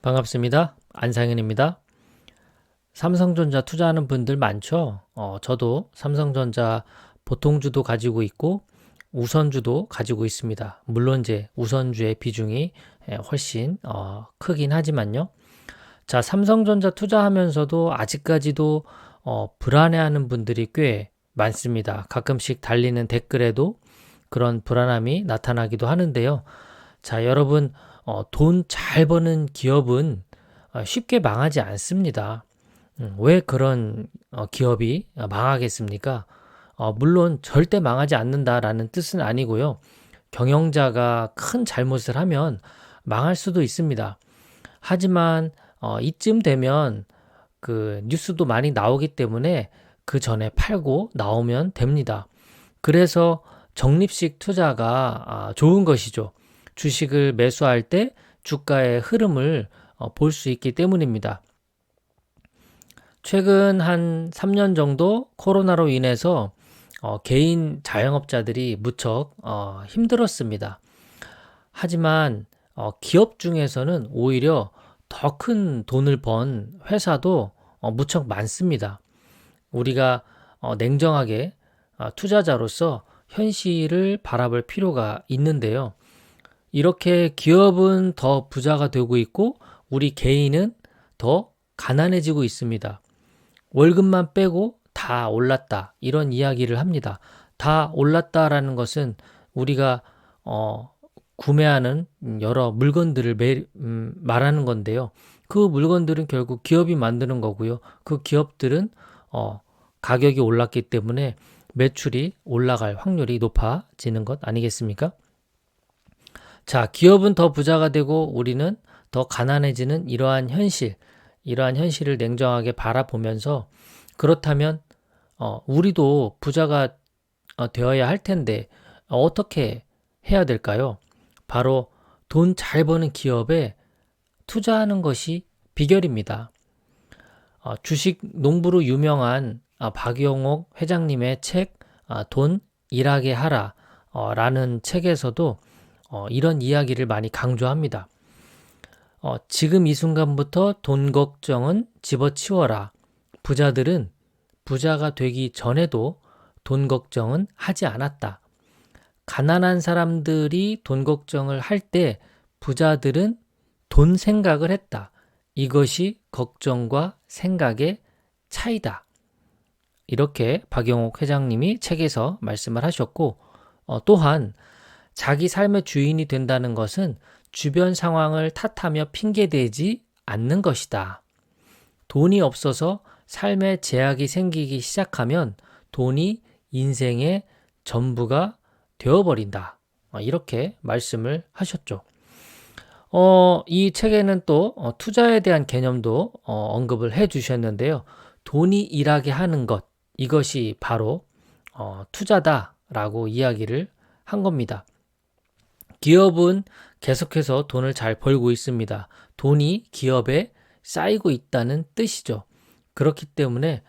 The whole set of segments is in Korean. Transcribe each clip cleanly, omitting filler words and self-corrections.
반갑습니다. 안상현입니다. 삼성전자 투자하는 분들 많죠? 저도 삼성전자 보통주도 가지고 있고 우선주도 가지고 있습니다. 물론 이제 우선주의 비중이 훨씬 크긴 하지만요. 자, 삼성전자 투자하면서도 아직까지도 불안해하는 분들이 꽤 많습니다. 가끔씩 달리는 댓글에도 그런 불안함이 나타나기도 하는데요. 자, 여러분, 돈 잘 버는 기업은 쉽게 망하지 않습니다. 왜 그런 기업이 망하겠습니까? 물론 절대 망하지 않는다라는 뜻은 아니고요. 경영자가 큰 잘못을 하면 망할 수도 있습니다. 하지만 이쯤 되면 그 뉴스도 많이 나오기 때문에 그 전에 팔고 나오면 됩니다. 그래서 적립식 투자가 좋은 것이죠. 주식을 매수할 때 주가의 흐름을 볼 수 있기 때문입니다. 최근 한 3년 정도 코로나로 인해서 개인 자영업자들이 무척 힘들었습니다. 하지만 기업 중에서는 오히려 더 큰 돈을 번 회사도 무척 많습니다. 우리가 냉정하게 투자자로서 현실을 바라볼 필요가 있는데요. 이렇게 기업은 더 부자가 되고 있고 우리 개인은 더 가난해지고 있습니다. 월급만 빼고 다 올랐다. 이런 이야기를 합니다. 다 올랐다라는 것은 우리가 구매하는 여러 물건들을 말하는 건데요. 그 물건들은 결국 기업이 만드는 거고요. 그 기업들은 가격이 올랐기 때문에 매출이 올라갈 확률이 높아지는 것 아니겠습니까? 자, 기업은 더 부자가 되고 우리는 더 가난해지는 이러한 현실을 냉정하게 바라보면서 그렇다면 우리도 부자가 되어야 할 텐데 어떻게 해야 될까요? 바로 돈 잘 버는 기업에 투자하는 것이 비결입니다. 주식 농부로 유명한 박용옥 회장님의 책 돈 일하게 하라 라는 책에서도 이런 이야기를 많이 강조합니다. 지금 이 순간부터 돈 걱정은 집어치워라. 부자들은 부자가 되기 전에도 돈 걱정은 하지 않았다. 가난한 사람들이 돈 걱정을 할 때 부자들은 돈 생각을 했다. 이것이 걱정과 생각의 차이다. 이렇게 박용옥 회장님이 책에서 말씀을 하셨고 또한 자기 삶의 주인이 된다는 것은 주변 상황을 탓하며 핑계대지 않는 것이다. 돈이 없어서 삶에 제약이 생기기 시작하면 돈이 인생의 전부가 되어버린다. 이렇게 말씀을 하셨죠. 이 책에는 또 투자에 대한 개념도 언급을 해 주셨는데요. 돈이 일하게 하는 것, 이것이 바로 투자다라고 이야기를 한 겁니다. 기업은 계속해서 돈을 잘 벌고 있습니다. 돈이 기업에 쌓이고 있다는 뜻이죠. 그렇기 때문에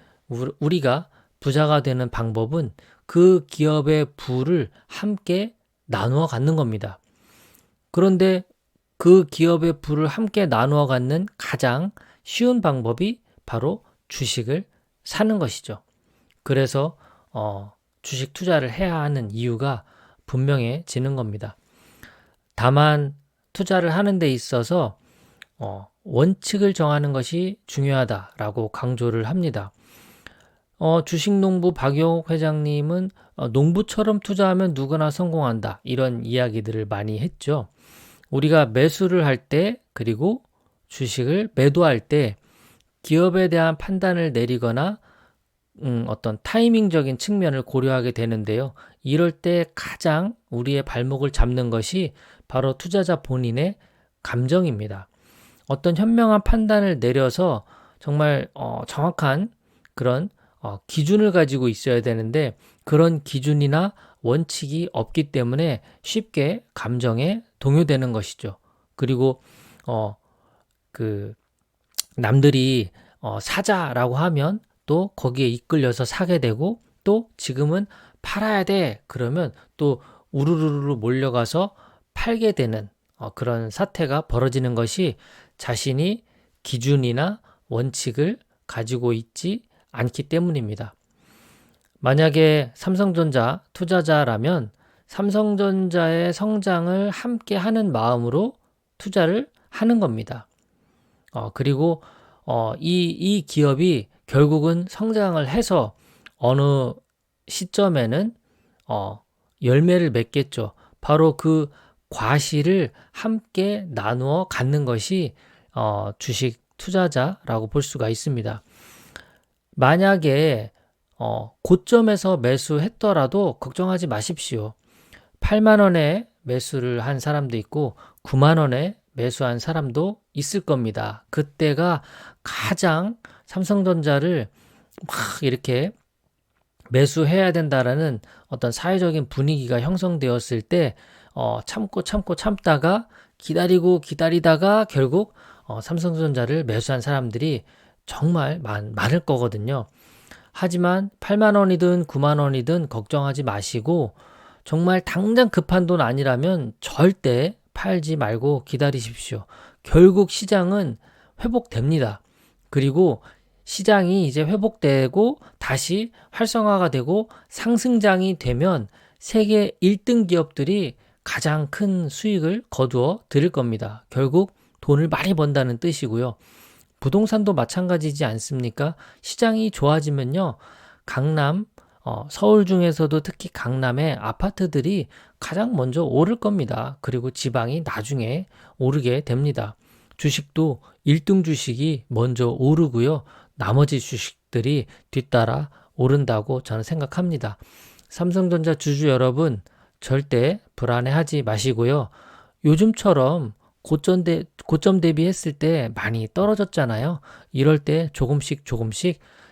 우리가 부자가 되는 방법은 그 기업의 부를 함께 나누어 갖는 겁니다. 그런데 그 기업의 부를 함께 나누어 갖는 가장 쉬운 방법이 바로 주식을 사는 것이죠. 그래서 주식 투자를 해야 하는 이유가 분명해지는 겁니다. 다만 투자를 하는 데 있어서 원칙을 정하는 것이 중요하다라고 강조를 합니다. 주식농부 박용옥 회장님은 농부처럼 투자하면 누구나 성공한다. 이런 이야기들을 많이 했죠. 우리가 매수를 할 때 그리고 주식을 매도할 때 기업에 대한 판단을 내리거나 어떤 타이밍적인 측면을 고려하게 되는데요. 이럴 때 가장 우리의 발목을 잡는 것이 바로 투자자 본인의 감정입니다. 어떤 현명한 판단을 내려서 정말 정확한 그런 기준을 가지고 있어야 되는데 그런 기준이나 원칙이 없기 때문에 쉽게 감정에 동요되는 것이죠. 그리고 그 남들이 사자라고 하면 또 거기에 이끌려서 사게 되고 또 지금은 팔아야 돼 그러면 또 우르르르 몰려가서 팔게 되는 그런 사태가 벌어지는 것이 자신이 기준이나 원칙을 가지고 있지 않기 때문입니다. 만약에 삼성전자 투자자라면 삼성전자의 성장을 함께 하는 마음으로 투자를 하는 겁니다. 그리고 이 기업이 결국은 성장을 해서 어느 시점에는 열매를 맺겠죠. 바로 그 과실을 함께 나누어 갖는 것이 주식 투자자라고 볼 수가 있습니다. 만약에 고점에서 매수했더라도 걱정하지 마십시오. 8만 원에 매수를 한 사람도 있고 9만 원에 매수한 사람도 있을 겁니다. 그때가 가장 삼성전자를 막 이렇게 매수해야 된다라는 어떤 사회적인 분위기가 형성되었을 때 참다가 기다리다가 결국 삼성전자를 매수한 사람들이 정말 많을 거거든요. 하지만 8만 원이든 9만 원이든 걱정하지 마시고 정말 당장 급한 돈 아니라면 절대 팔지 말고 기다리십시오. 결국 시장은 회복됩니다. 그리고 시장이 이제 회복되고 다시 활성화가 되고 상승장이 되면 세계 1등 기업들이 가장 큰 수익을 거두어 드릴 겁니다. 결국 돈을 많이 번다는 뜻이고요. 부동산도 마찬가지지 않습니까? 시장이 좋아지면요. 강남, 서울 중에서도 특히 강남의 아파트들이 가장 먼저 오를 겁니다. 그리고 지방이 나중에 오르게 됩니다. 주식도 1등 주식이 먼저 오르고요. 나머지 주식들이 뒤따라 오른다고 저는 생각합니다. 삼성전자 주주 여러분, 절대 불안해하지 마시고요. 요즘처럼 고점 대비했을 때 많이 떨어졌잖아요. 이럴 때 조금씩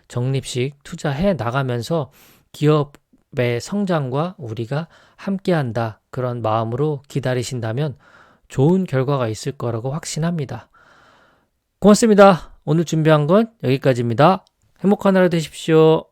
적립식 투자해 나가면서 기업의 성장과 우리가 함께한다. 그런 마음으로 기다리신다면 좋은 결과가 있을 거라고 확신합니다. 고맙습니다. 오늘 준비한 건 여기까지입니다. 행복한 하루 되십시오.